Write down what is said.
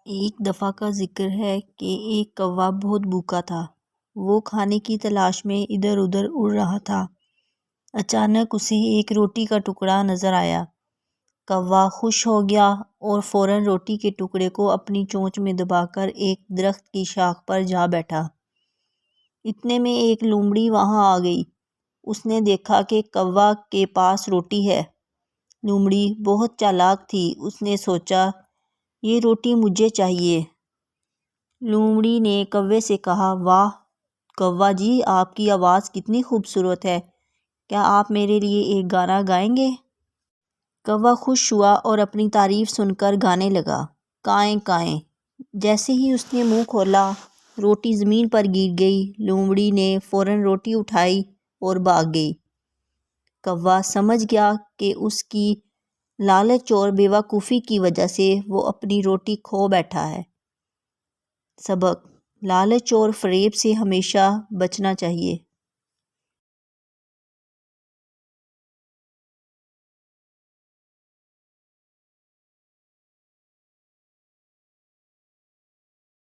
ایک دفعہ کا ذکر ہے کہ ایک کوا بہت بھوکا تھا۔ وہ کھانے کی تلاش میں ادھر ادھر اڑ رہا تھا۔ اچانک اسے ایک روٹی کا ٹکڑا نظر آیا۔ کوا خوش ہو گیا اور فوراً روٹی کے ٹکڑے کو اپنی چونچ میں دبا کر ایک درخت کی شاخ پر جا بیٹھا۔ اتنے میں ایک لومڑی وہاں آ گئی۔ اس نے دیکھا کہ کوا کے پاس روٹی ہے۔ لومڑی بہت چالاک تھی۔ اس نے سوچا، یہ روٹی مجھے چاہیے۔ لومڑی نے کوے سے کہا، واہ کوا جی، آپ کی آواز کتنی خوبصورت ہے، کیا آپ میرے لیے ایک گانا گائیں گے؟ کوا خوش ہوا اور اپنی تعریف سن کر گانے لگا، کائیں کائیں۔ جیسے ہی اس نے منہ کھولا، روٹی زمین پر گر گئی۔ لومڑی نے فوراً روٹی اٹھائی اور بھاگ گئی۔ کوا سمجھ گیا کہ اس کی لالچ اور بے وقوفی کی وجہ سے وہ اپنی روٹی کھو بیٹھا ہے۔ سبق: لالچ اور فریب سے ہمیشہ بچنا چاہیے۔